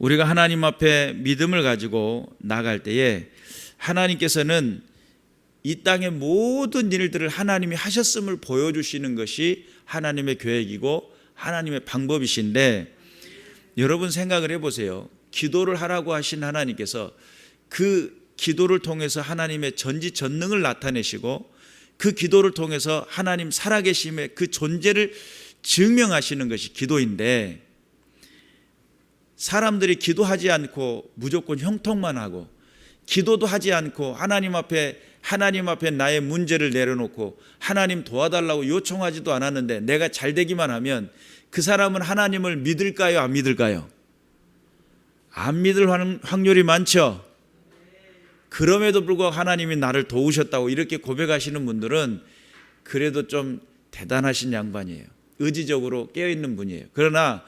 우리가 하나님 앞에 믿음을 가지고 나갈 때에 하나님께서는 이 땅의 모든 일들을 하나님이 하셨음을 보여주시는 것이 하나님의 계획이고 하나님의 방법이신데, 여러분 생각을 해보세요. 기도를 하라고 하신 하나님께서 그 기도를 통해서 하나님의 전지전능을 나타내시고 그 기도를 통해서 하나님 살아계심의 그 존재를 증명하시는 것이 기도인데, 사람들이 기도하지 않고 무조건 형통만 하고 기도도 하지 않고 하나님 앞에 나의 문제를 내려놓고 하나님 도와달라고 요청하지도 않았는데 내가 잘 되기만 하면 그 사람은 하나님을 믿을까요? 안 믿을까요? 안 믿을 확률이 많죠. 그럼에도 불구하고 하나님이 나를 도우셨다고 이렇게 고백하시는 분들은 그래도 좀 대단하신 양반이에요. 의지적으로 깨어있는 분이에요. 그러나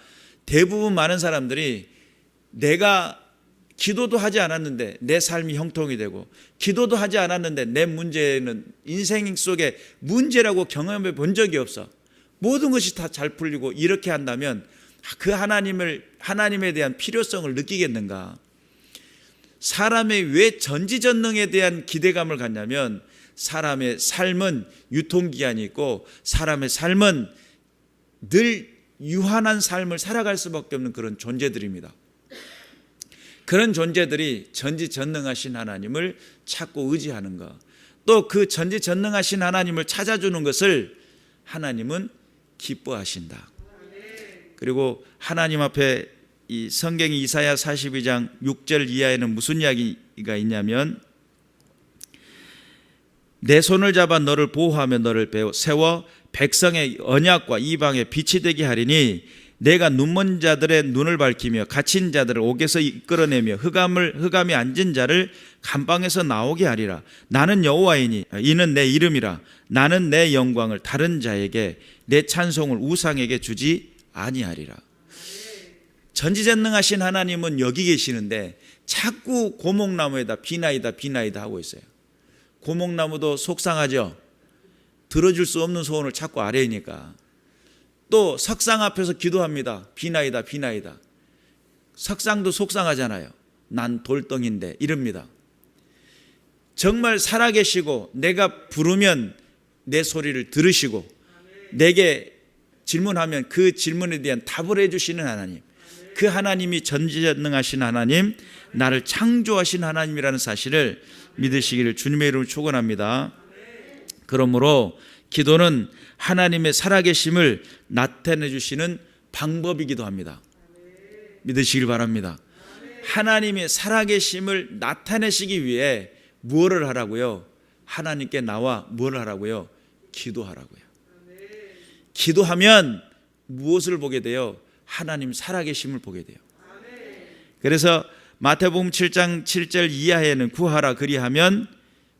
대부분 많은 사람들이 내가 기도도 하지 않았는데 내 삶이 형통이 되고 기도도 하지 않았는데 내 문제는 인생 속에 문제라고 경험해 본 적이 없어. 모든 것이 다 잘 풀리고 이렇게 한다면 그 하나님에 대한 필요성을 느끼겠는가? 사람의 왜 전지전능에 대한 기대감을 갖냐면 사람의 삶은 유통기한이 있고 사람의 삶은 늘 유한한 삶을 살아갈 수밖에 없는 그런 존재들입니다. 그런 존재들이 전지전능하신 하나님을 찾고 의지하는 것, 또 그 전지전능하신 하나님을 찾아주는 것을 하나님은 기뻐하신다. 그리고 하나님 앞에 이 성경 이사야 42장 6절 이하에는 무슨 이야기가 있냐면, 내 손을 잡아 너를 보호하며 너를 세워 백성의 언약과 이방의 빛이 되게 하리니 내가 눈먼 자들의 눈을 밝히며 갇힌 자들을 옥에서 이끌어내며 흑암이 앉은 자를 감방에서 나오게 하리라. 나는 여호와이니 이는 내 이름이라. 나는 내 영광을 다른 자에게 내 찬송을 우상에게 주지 아니하리라. 전지전능하신 하나님은 여기 계시는데 자꾸 고목나무에다 비나이다 하고 있어요. 고목나무도 속상하죠. 들어줄 수 없는 소원을 자꾸 아뢰니까. 또 석상 앞에서 기도합니다. 비나이다. 석상도 속상하잖아요. 난 돌덩인데 이럽니다. 정말 살아계시고 내가 부르면 내 소리를 들으시고 내게 질문하면 그 질문에 대한 답을 해주시는 하나님, 그 하나님이 전지전능하신 하나님, 나를 창조하신 하나님이라는 사실을 믿으시기를 주님의 이름으로 축원합니다. 그러므로 기도는 하나님의 살아계심을 나타내 주시는 방법이기도 합니다. 믿으시길 바랍니다. 하나님의 살아계심을 나타내시기 위해 무엇을 하라고요? 하나님께 나와 뭘 하라고요? 기도하라고요. 기도하면 무엇을 보게 돼요? 하나님 살아계심을 보게 돼요. 그래서 마태복음 7장 7절 이하에는 구하라 그리하면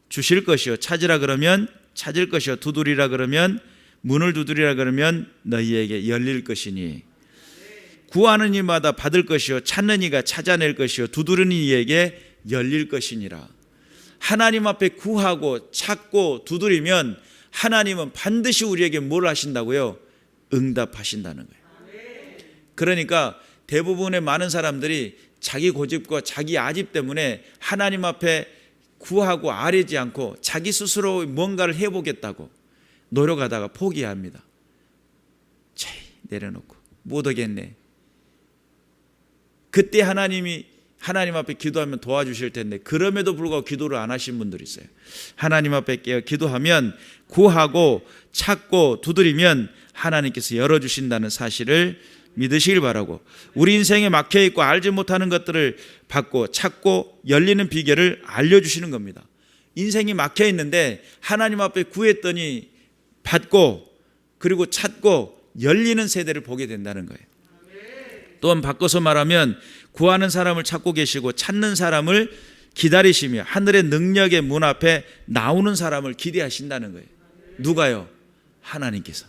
주실 것이요, 찾으라 그러면 찾을 것이요, 두드리라 그러면 문을 두드리라 그러면 너희에게 열릴 것이니, 구하는 이마다 받을 것이요, 찾는 이가 찾아낼 것이요, 두드리는 이에게 열릴 것이니라. 하나님 앞에 구하고 찾고 두드리면 하나님은 반드시 우리에게 뭘 하신다고요? 응답하신다는 거예요. 그러니까 대부분의 많은 사람들이 자기 고집과 자기 아집 때문에 하나님 앞에 구하고 아뢰지 않고 자기 스스로 뭔가를 해보겠다고 노력하다가 포기합니다. 내려놓고 못하겠네. 그때 하나님 앞에 기도하면 도와주실 텐데 그럼에도 불구하고 기도를 안 하신 분들이 있어요. 하나님 앞에 기도하면 구하고 찾고 두드리면 하나님께서 열어주신다는 사실을 믿으시길 바라고, 우리 인생에 막혀있고 알지 못하는 것들을 받고 찾고 열리는 비결을 알려주시는 겁니다. 인생이 막혀있는데 하나님 앞에 구했더니 받고 그리고 찾고 열리는 세대를 보게 된다는 거예요. 또한 바꿔서 말하면 구하는 사람을 찾고 계시고 찾는 사람을 기다리시며 하늘의 능력의 문 앞에 나오는 사람을 기대하신다는 거예요. 누가요? 하나님께서.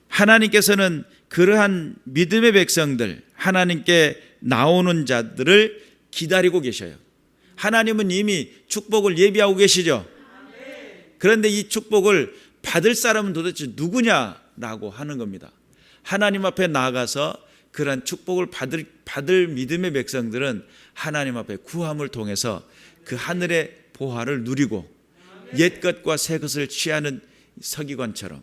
하나님께서는 그러한 믿음의 백성들, 하나님께 나오는 자들을 기다리고 계셔요. 하나님은 이미 축복을 예비하고 계시죠. 그런데 이 축복을 받을 사람은 도대체 누구냐라고 하는 겁니다. 하나님 앞에 나아가서 그러한 축복을 받을 믿음의 백성들은 하나님 앞에 구함을 통해서 그 하늘의 보화를 누리고 옛 것과 새 것을 취하는 서기관처럼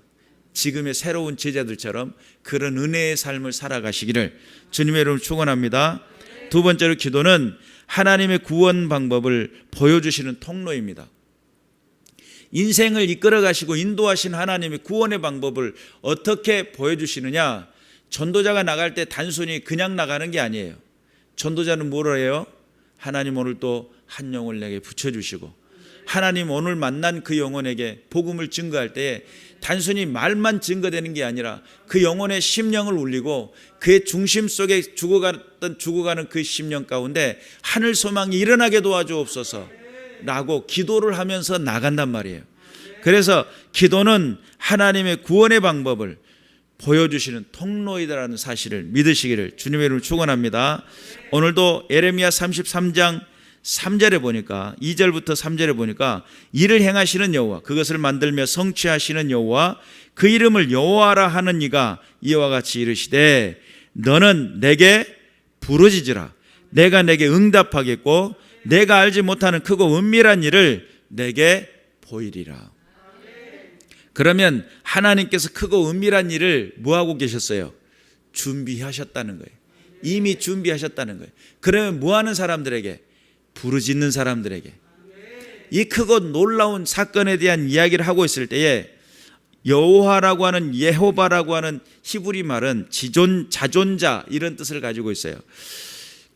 지금의 새로운 제자들처럼 그런 은혜의 삶을 살아가시기를 주님의 이름으로 축원합니다. 두 번째로 기도는 하나님의 구원 방법을 보여주시는 통로입니다. 인생을 이끌어 가시고 인도하신 하나님의 구원의 방법을 어떻게 보여주시느냐? 전도자가 나갈 때 단순히 그냥 나가는 게 아니에요. 전도자는 뭐를 해요? 하나님 오늘 또 한 영을 내게 붙여주시고 하나님 오늘 만난 그 영혼에게 복음을 증거할 때에 단순히 말만 증거되는 게 아니라 그 영혼의 심령을 울리고 그의 중심 속에 죽어가는 그 심령 가운데 하늘 소망이 일어나게 도와주옵소서 라고 기도를 하면서 나간단 말이에요. 그래서 기도는 하나님의 구원의 방법을 보여주시는 통로이다라는 사실을 믿으시기를 주님의 이름으로 축원합니다. 오늘도 예레미야 33장 3절에 보니까 2절부터 3절에 보니까 이를 행하시는 여호와 그것을 만들며 성취하시는 여호와 그 이름을 여호와라 하는 이가 이와 같이 이르시되 너는 내게 부르짖으라 내가 내게 응답하겠고 내가 알지 못하는 크고 은밀한 일을 내게 보이리라. 그러면 하나님께서 크고 은밀한 일을 뭐하고 계셨어요? 준비하셨다는 거예요. 이미 준비하셨다는 거예요. 그러면 뭐하는 사람들에게? 부르짖는 사람들에게 이 크고 놀라운 사건에 대한 이야기를 하고 있을 때에 여호와라고 하는 예호바라고 하는 히브리 말은 자존자 이런 뜻을 가지고 있어요.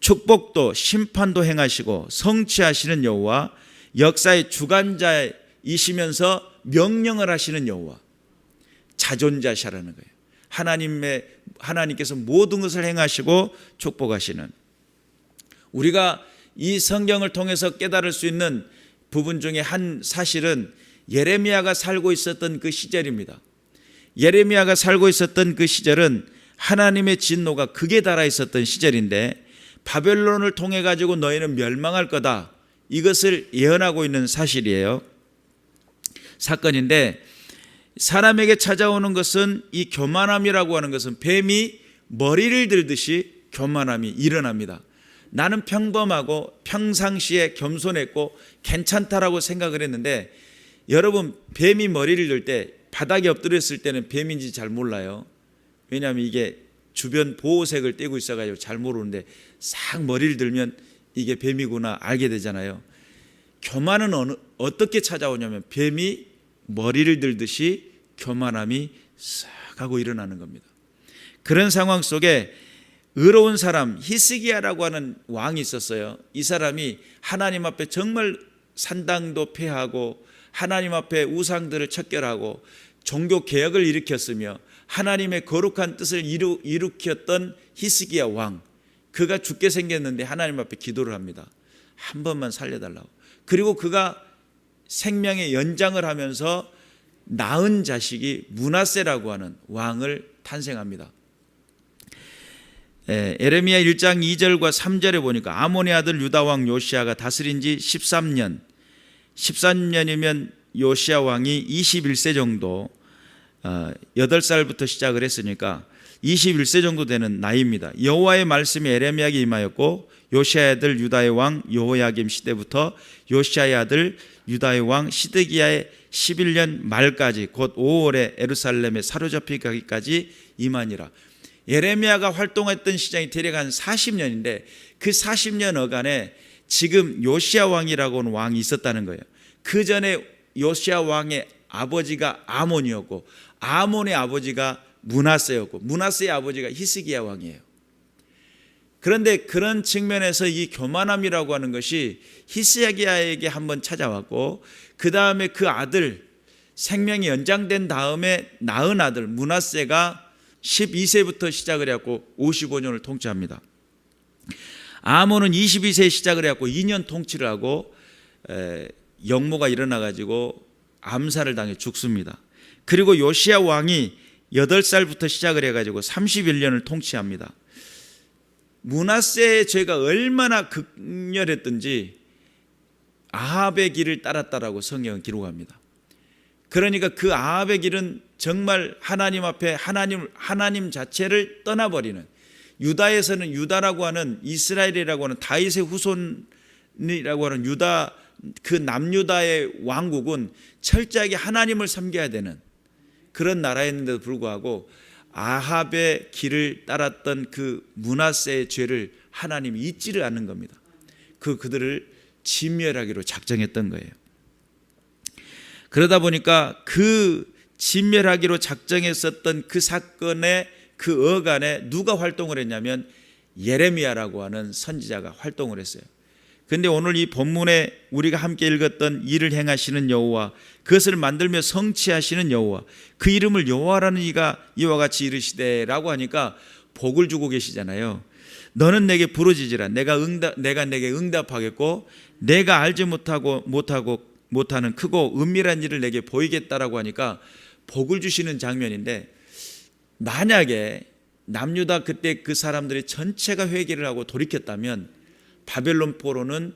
축복도 심판도 행하시고 성취하시는 여호와 역사의 주관자이시면서 명령을 하시는 여호와 자존자시라는 거예요. 하나님께서 모든 것을 행하시고 축복하시는 우리가 이 성경을 통해서 깨달을 수 있는 부분 중에 한 사실은 예레미야가 살고 있었던 그 시절입니다. 예레미야가 살고 있었던 그 시절은 하나님의 진노가 극에 달아 있었던 시절인데 바벨론을 통해 가지고 너희는 멸망할 거다. 이것을 예언하고 있는 사건인데 사람에게 찾아오는 것은 이 교만함이라고 하는 것은 뱀이 머리를 들듯이 교만함이 일어납니다. 나는 평범하고 평상시에 겸손했고 괜찮다라고 생각을 했는데 여러분 뱀이 머리를 들 때 바닥에 엎드렸을 때는 뱀인지 잘 몰라요. 왜냐하면 이게 주변 보호색을 떼고 있어가지고 잘 모르는데 싹 머리를 들면 이게 뱀이구나 알게 되잖아요. 교만은 어떻게 찾아오냐면 뱀이 머리를 들듯이 교만함이 싹 하고 일어나는 겁니다. 그런 상황 속에 의로운 사람 히스기야라고 하는 왕이 있었어요. 이 사람이 하나님 앞에 정말 산당도 폐하고 하나님 앞에 우상들을 척결하고 종교 개혁을 일으켰으며 하나님의 거룩한 뜻을 일으켰던 히스기야 왕. 그가 죽게 생겼는데 하나님 앞에 기도를 합니다. 한 번만 살려달라고. 그리고 그가 생명의 연장을 하면서 낳은 자식이 므낫세라고 하는 왕을 탄생합니다. 예레미야 1장 2절과 3절에 보니까 아몬의 아들 유다 왕 요시야가 다스린 지 13년이면 요시야 왕이 21세 정도 8살부터 시작을 했으니까 21세 정도 되는 나이입니다. 여호와의 말씀이 예레미야에게 임하였고 요시야의 아들 유다의 왕 여호야김 시대부터 요시야의 아들 유다의 왕 시드기야의 11년 말까지 곧 5월에 예루살렘에 사로잡히기까지 임하니라. 예레미야가 활동했던 시장이 대략 한 40년인데 그 40년 어간에 지금 요시야 왕이라고 하는 왕이 있었다는 거예요. 그 전에 요시야 왕의 아버지가 아몬이었고 아몬의 아버지가 므낫세였고 므낫세의 아버지가 히스기야 왕이에요. 그런데 그런 측면에서 이 교만함이라고 하는 것이 히스기야에게 한번 찾아왔고 그 다음에 그 아들 생명이 연장된 다음에 낳은 아들 므낫세가 12세부터 시작을 해갖고 55년을 통치합니다. 아몬은 22세에 시작을 해갖고 2년 통치를 하고 역모가 일어나가지고 암살을 당해 죽습니다. 그리고 요시야 왕이 8살부터 시작을 해가지고 31년을 통치합니다. 므낫세의 죄가 얼마나 극렬했던지 아합의 길을 따랐다라고 성경은 기록합니다. 그러니까 그 아합의 길은 정말 하나님 앞에 하나님 자체를 떠나버리는 유다에서는 유다라고 하는 이스라엘이라고 하는 다윗의 후손이라고 하는 유다 그 남유다의 왕국은 철저하게 하나님을 섬겨야 되는 그런 나라였는데도 불구하고 아합의 길을 따랐던 그 므낫세의 죄를 하나님이 잊지를 않는 겁니다. 그들을 진멸하기로 작정했던 거예요. 그러다 보니까 그 진멸하기로 작정했었던 그 사건의 그 어간에 누가 활동을 했냐면 예레미야라고 하는 선지자가 활동을 했어요. 그런데 오늘 이 본문에 우리가 함께 읽었던 일을 행하시는 여호와, 그것을 만들며 성취하시는 여호와, 그 이름을 여호와라는 이가 이와 같이 이르시되라고 하니까 복을 주고 계시잖아요. 너는 내게 부르짖으라. 내가 내게 응답하겠고 내가 알지 못하는 크고 은밀한 일을 내게 보이겠다라고 하니까 복을 주시는 장면인데, 만약에 남유다 그때 그 사람들이 전체가 회개를 하고 돌이켰다면 바벨론 포로는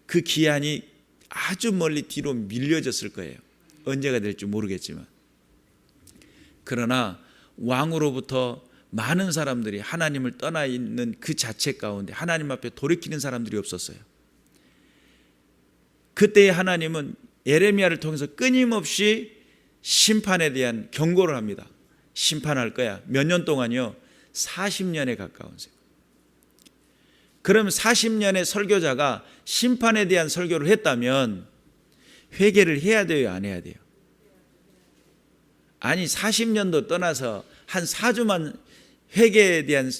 그 기한이 아주 멀리 뒤로 밀려졌을 거예요. 언제가 될지 모르겠지만. 그러나 왕으로부터 많은 사람들이 하나님을 떠나 있는 그 자체 가운데 하나님 앞에 돌이키는 사람들이 없었어요. 그때의 하나님은 예레미야를 통해서 끊임없이 심판에 대한 경고를 합니다. 심판할 거야. 몇 년 동안이요? 40년에 가까운 세월. 그럼 40년의 설교자가 심판에 대한 설교를 했다면 회개를 해야 돼요, 안 해야 돼요? 아니 40년도 떠나서 한 4주만 회개에 대한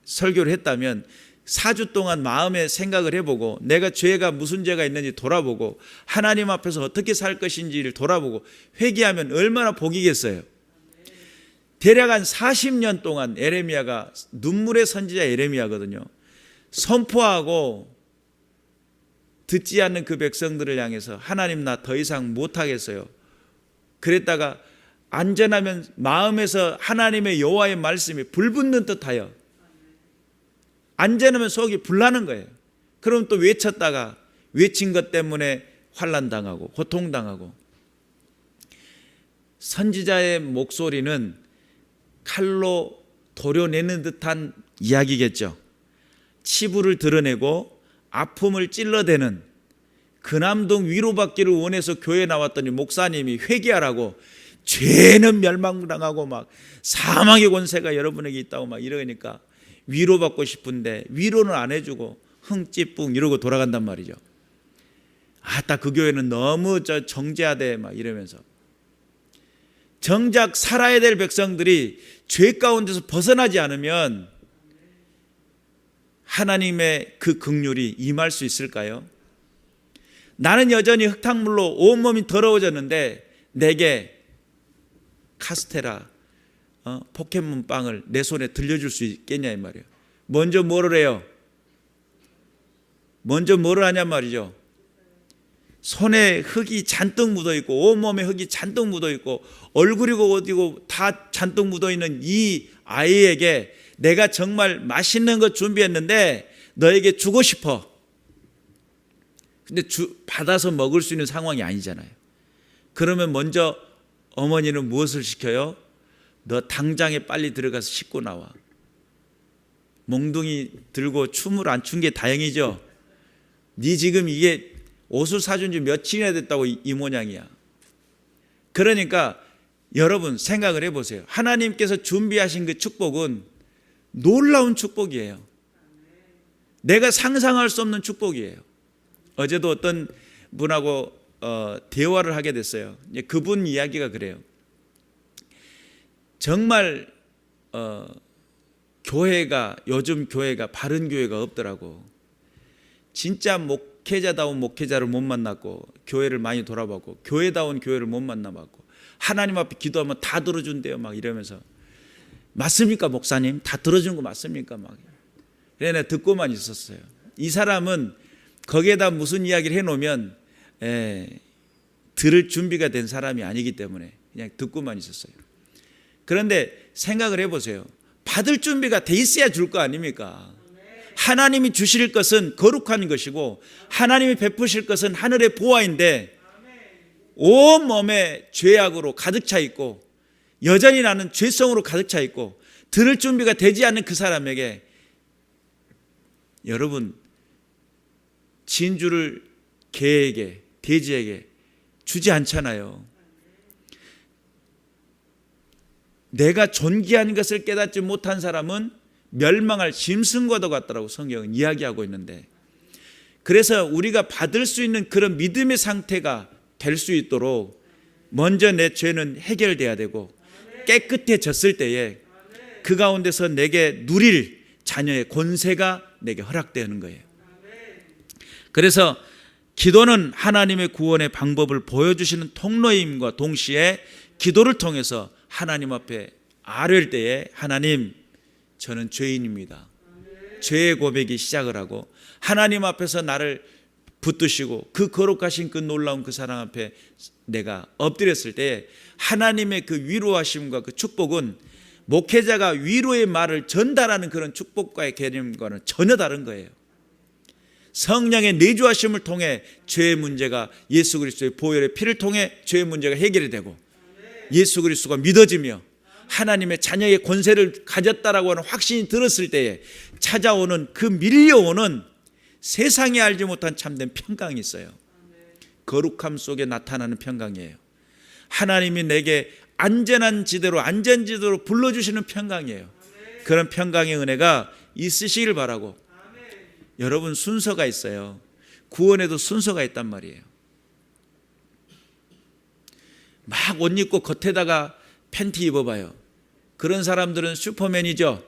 설교를 했다면 4주 동안 마음의 생각을 해보고 내가 죄가 무슨 죄가 있는지 돌아보고 하나님 앞에서 어떻게 살 것인지를 돌아보고 회개하면 얼마나 복이겠어요. 대략 한 40년 동안 예레미야가, 눈물의 선지자 예레미야거든요, 선포하고 듣지 않는 그 백성들을 향해서 하나님 나 더 이상 못하겠어요. 그랬다가 안전하면 마음에서 하나님의 여호와의 말씀이 불붙는 듯하여 안전하면 속이 불나는 거예요. 그럼 또 외쳤다가 외친 것 때문에 환난당하고 고통당하고. 선지자의 목소리는 칼로 도려내는 듯한 이야기겠죠. 치부를 드러내고 아픔을 찔러대는, 그남동 위로받기를 원해서 교회에 나왔더니 목사님이 회개하라고 죄는 멸망당하고 막 사망의 권세가 여러분에게 있다고 막 이러니까 위로받고 싶은데 위로는 안 해주고 흥찌뿡 이러고 돌아간단 말이죠. 아따 그 교회는 너무 정죄하대 막 이러면서. 정작 살아야 될 백성들이 죄 가운데서 벗어나지 않으면 하나님의 그 긍휼이 임할 수 있을까요? 나는 여전히 흙탕물로 온몸이 더러워졌는데 내게 카스테라 포켓몬빵을 내 손에 들려줄 수 있겠냐 이 말이에요. 먼저 뭐를 해요? 먼저 뭐를 하냔 말이죠. 손에 흙이 잔뜩 묻어있고 온몸에 흙이 잔뜩 묻어있고 얼굴이고 어디고 다 잔뜩 묻어있는 이 아이에게 내가 정말 맛있는 거 준비했는데 너에게 주고 싶어. 근데 받아서 먹을 수 있는 상황이 아니잖아요. 그러면 먼저 어머니는 무엇을 시켜요? 너 당장에 빨리 들어가서 씻고 나와. 몽둥이 들고 춤을 안 춘 게 다행이죠. 네 지금 이게 옷을 사준 지 며칠이나 됐다고 이 모양이야. 그러니까 여러분 생각을 해보세요. 하나님께서 준비하신 그 축복은 놀라운 축복이에요. 내가 상상할 수 없는 축복이에요. 어제도 어떤 분하고 대화를 하게 됐어요. 그분 이야기가 그래요. 정말 요즘 교회가 바른 교회가 없더라고. 진짜 목회자다운 목회자를 못 만났고 교회를 많이 돌아봤고 교회다운 교회를 못 만나봤고 하나님 앞에 기도하면 다 들어준대요 막 이러면서. 맞습니까 목사님? 다 들어주는 거 맞습니까? 막 그래 내가 듣고만 있었어요. 이 사람은 거기에다 무슨 이야기를 해놓으면 들을 준비가 된 사람이 아니기 때문에 그냥 듣고만 있었어요. 그런데 생각을 해보세요. 받을 준비가 돼 있어야 줄 거 아닙니까? 하나님이 주실 것은 거룩한 것이고 하나님이 베푸실 것은 하늘의 보화인데 온몸에 죄악으로 가득 차 있고 여전히 나는 죄성으로 가득 차 있고 들을 준비가 되지 않는 그 사람에게 여러분 진주를 개에게 돼지에게 주지 않잖아요. 내가 존귀한 것을 깨닫지 못한 사람은 멸망할 짐승과도 같다라고 성경은 이야기하고 있는데, 그래서 우리가 받을 수 있는 그런 믿음의 상태가 될 수 있도록 먼저 내 죄는 해결돼야 되고 깨끗해졌을 때에 그 가운데서 내게 누릴 자녀의 권세가 내게 허락되는 거예요. 그래서 기도는 하나님의 구원의 방법을 보여주시는 통로임과 동시에 기도를 통해서 하나님 앞에 아뢰을 때에 하나님, 저는 죄인입니다. 죄의 고백이 시작을 하고 하나님 앞에서 나를 붙드시고 그 거룩하신 그 놀라운 그 사랑 앞에 내가 엎드렸을 때 하나님의 그 위로하심과 그 축복은 목회자가 위로의 말을 전달하는 그런 축복과의 개념과는 전혀 다른 거예요. 성령의 내주하심을 통해 죄의 문제가 예수 그리스도의 보혈의 피를 통해 죄의 문제가 해결이 되고 예수 그리스도가 믿어지며 하나님의 자녀의 권세를 가졌다라고 하는 확신이 들었을 때에 찾아오는 그 밀려오는 세상이 알지 못한 참된 평강이 있어요. 거룩함 속에 나타나는 평강이에요. 하나님이 내게 안전한 지대로 안전지대로 불러주시는 평강이에요. 그런 평강의 은혜가 있으시길 바라고. 여러분, 순서가 있어요. 구원에도 순서가 있단 말이에요. 막 옷 입고 겉에다가 팬티 입어봐요. 그런 사람들은 슈퍼맨이죠.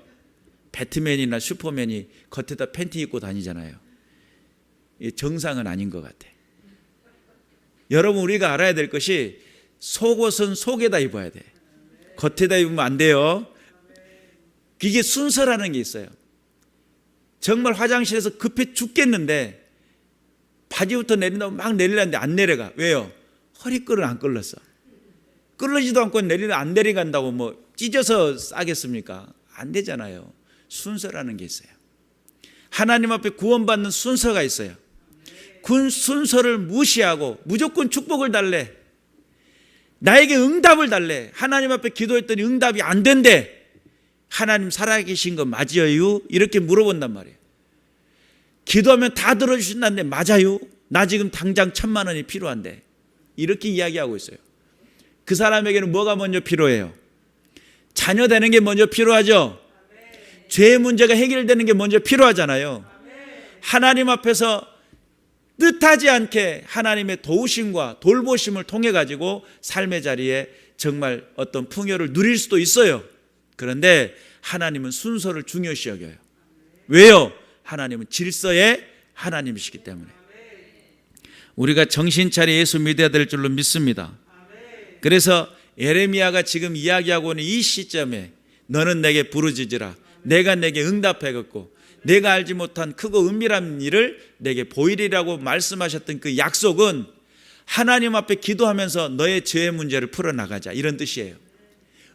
배트맨이나 슈퍼맨이 겉에다 팬티 입고 다니잖아요. 정상은 아닌 것 같아. 여러분, 우리가 알아야 될 것이 속옷은 속에다 입어야 돼. 겉에다 입으면 안 돼요. 이게 순서라는 게 있어요. 정말 화장실에서 급해 죽겠는데 바지부터 내린다고 막 내리려는데 안 내려가. 왜요? 허리끈을 안 끌렀어. 끌르지도 않고 안 내려간다고 뭐 찢어서 싸겠습니까? 안 되잖아요. 순서라는 게 있어요. 하나님 앞에 구원받는 순서가 있어요. 그 순서를 무시하고 무조건 축복을 달래, 나에게 응답을 달래. 하나님 앞에 기도했더니 응답이 안 된대. 하나님 살아계신 거 맞아요? 이렇게 물어본단 말이에요. 기도하면 다 들어주신다는데 맞아요? 나 지금 당장 1,000만 원이 필요한데. 이렇게 이야기하고 있어요. 그 사람에게는 뭐가 먼저 필요해요? 자녀 되는 게 먼저 필요하죠. 죄의 문제가 해결되는 게 먼저 필요하잖아요. 하나님 앞에서 뜻하지 않게 하나님의 도우심과 돌보심을 통해 가지고 삶의 자리에 정말 어떤 풍요를 누릴 수도 있어요. 그런데 하나님은 순서를 중요시 여겨요. 왜요? 하나님은 질서의 하나님이시기 때문에. 우리가 정신 차려 예수 믿어야 될 줄로 믿습니다. 그래서 예레미야가 지금 이야기하고 있는 이 시점에 너는 내게 부르짖으라. 내가 내게 응답하겠고 내가 알지 못한 크고 은밀한 일을 내게 보이리라고 말씀하셨던 그 약속은 하나님 앞에 기도하면서 너의 죄의 문제를 풀어나가자, 이런 뜻이에요.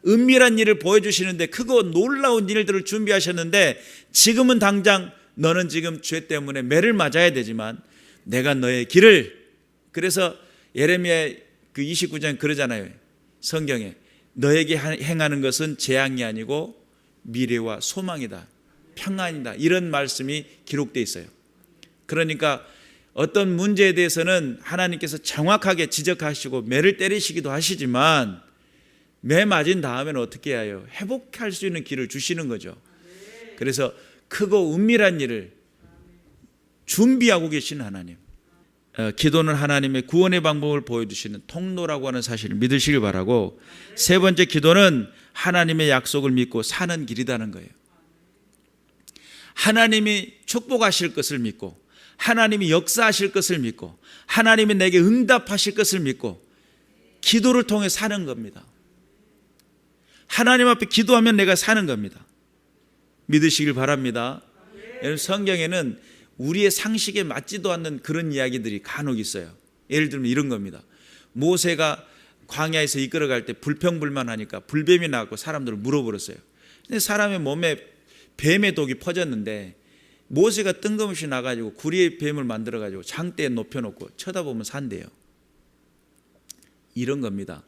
은밀한 일을 보여주시는데 크고 놀라운 일들을 준비하셨는데 지금은 당장 너는 지금 죄 때문에 매를 맞아야 되지만 내가 너의 길을, 그래서 예레미야 그 29장 그러잖아요. 성경에 너에게 행하는 것은 재앙이 아니고 미래와 소망이다, 평안이다, 이런 말씀이 기록되어 있어요. 그러니까 어떤 문제에 대해서는 하나님께서 정확하게 지적하시고 매를 때리시기도 하시지만 매 맞은 다음에는 어떻게 해요? 회복할 수 있는 길을 주시는 거죠. 그래서 크고 은밀한 일을 준비하고 계신 하나님. 기도는 하나님의 구원의 방법을 보여주시는 통로라고 하는 사실을 믿으시길 바라고, 세 번째, 기도는 하나님의 약속을 믿고 사는 길이라는 거예요. 하나님이 축복하실 것을 믿고 하나님이 역사하실 것을 믿고 하나님이 내게 응답하실 것을 믿고 기도를 통해 사는 겁니다. 하나님 앞에 기도하면 내가 사는 겁니다. 믿으시길 바랍니다. 여러분, 성경에는 우리의 상식에 맞지도 않는 그런 이야기들이 간혹 있어요. 예를 들면 이런 겁니다. 모세가 광야에서 이끌어갈 때 불평불만하니까 불뱀이 나왔고 사람들을 물어버렸어요. 근데 사람의 몸에 뱀의 독이 퍼졌는데 모세가 뜬금없이 나가지고 구리의 뱀을 만들어가지고 장대에 높여놓고 쳐다보면 산대요. 이런 겁니다.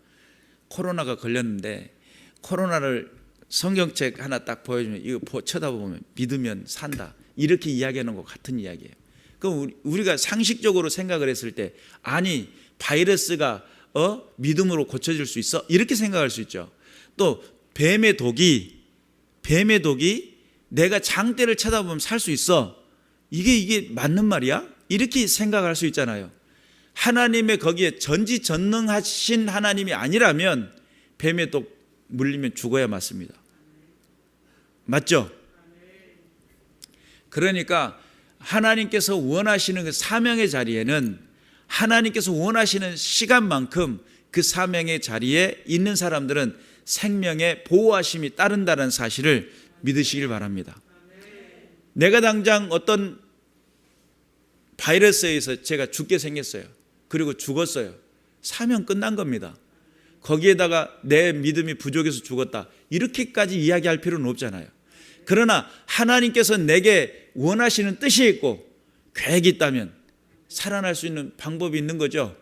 코로나가 걸렸는데 코로나를 성경책 하나 딱 보여주면 이거 쳐다보면 믿으면 산다 이렇게 이야기하는 것 같은 이야기예요. 그럼 우리가 상식적으로 생각을 했을 때 아니 바이러스가 믿음으로 고쳐질 수 있어? 이렇게 생각할 수 있죠. 또 뱀의 독이 내가 장대를 쳐다보면 살 수 있어. 이게 맞는 말이야? 이렇게 생각할 수 있잖아요. 하나님의 거기에 전지전능하신 하나님이 아니라면 뱀의 독 물리면 죽어야 맞습니다. 맞죠? 그러니까 하나님께서 원하시는 그 사명의 자리에는 하나님께서 원하시는 시간만큼 그 사명의 자리에 있는 사람들은 생명의 보호하심이 따른다는 사실을 믿으시길 바랍니다. 내가 당장 어떤 바이러스에 의해서 제가 죽게 생겼어요. 그리고 죽었어요. 사명 끝난 겁니다. 거기에다가 내 믿음이 부족해서 죽었다. 이렇게까지 이야기할 필요는 없잖아요. 그러나 하나님께서 내게 원하시는 뜻이 있고 계획이 있다면 살아날 수 있는 방법이 있는 거죠.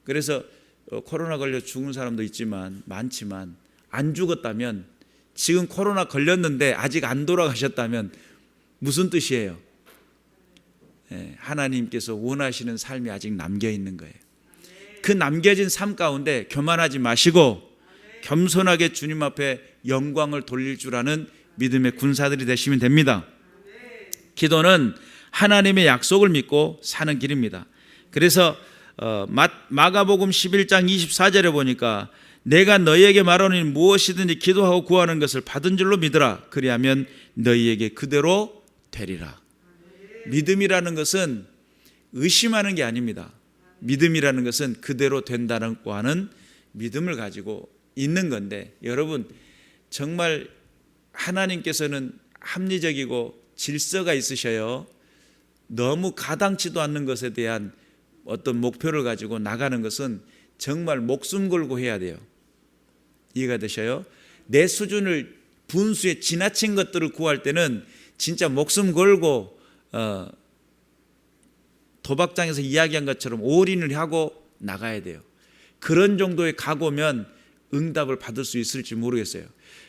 그래서 코로나 걸려 죽은 사람도 많지만 안 죽었다면 지금 코로나 걸렸는데 아직 안 돌아가셨다면 무슨 뜻이에요? 하나님께서 원하시는 삶이 아직 남겨 있는 거예요. 그 남겨진 삶 가운데 교만하지 마시고 겸손하게 주님 앞에 영광을 돌릴 줄 아는 믿음의 군사들이 되시면 됩니다. 기도는 하나님의 약속을 믿고 사는 길입니다. 그래서 마가복음 11장 24절에 보니까 내가 너희에게 말하노니 무엇이든지 기도하고 구하는 것을 받은 줄로 믿으라. 그리하면 너희에게 그대로 되리라. 믿음이라는 것은 의심하는 게 아닙니다. 믿음이라는 것은 그대로 된다고 하는 믿음을 가지고 있는 건데, 여러분 정말 하나님께서는 합리적이고 질서가 있으셔요. 너무 가당치도 않는 것에 대한 어떤 목표를 가지고 나가는 것은 정말 목숨 걸고 해야 돼요. 이해가 되셔요? 내 수준을 분수에 지나친 것들을 구할 때는 진짜 목숨 걸고 도박장에서 이야기한 것처럼 올인을 하고 나가야 돼요. 그런 정도의 각오면 응답을 받을 수 있을지 모르겠어요.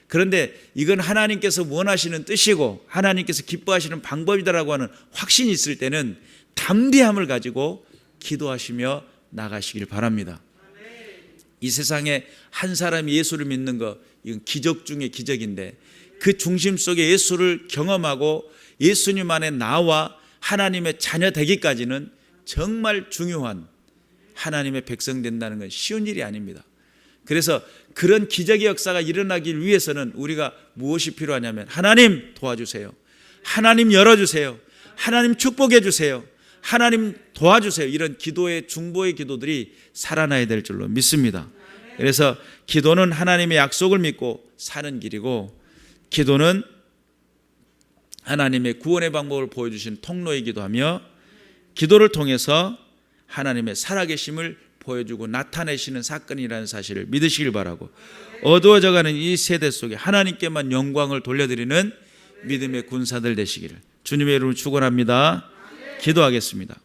그런데 이건 하나님께서 원하시는 뜻이고 하나님께서 기뻐하시는 방법이다라고 하는 확신이 있을 때는 담대함을 가지고 기도하시며 나가시길 바랍니다. 이 세상에 한 사람이 예수를 믿는 거, 이건 기적 중에 기적인데 그 중심 속에 예수를 경험하고 예수님 안에 나와 하나님의 자녀 되기까지는 정말 중요한 하나님의 백성 된다는 건 쉬운 일이 아닙니다. 그래서 그런 기적의 역사가 일어나기 위해서는 우리가 무엇이 필요하냐면 하나님 도와주세요. 하나님 열어주세요. 하나님 축복해 주세요. 하나님 도와주세요. 이런 기도의 중보의 기도들이 살아나야 될 줄로 믿습니다. 그래서 기도는 하나님의 약속을 믿고 사는 길이고 기도는 하나님의 구원의 방법을 보여주신 통로이기도 하며 기도를 통해서 하나님의 살아계심을 보여주고 나타내시는 사건이라는 사실을 믿으시길 바라고 어두워져가는 이 세대 속에 하나님께만 영광을 돌려드리는 믿음의 군사들 되시기를 주님의 이름으로 축원합니다. 기도하겠습니다.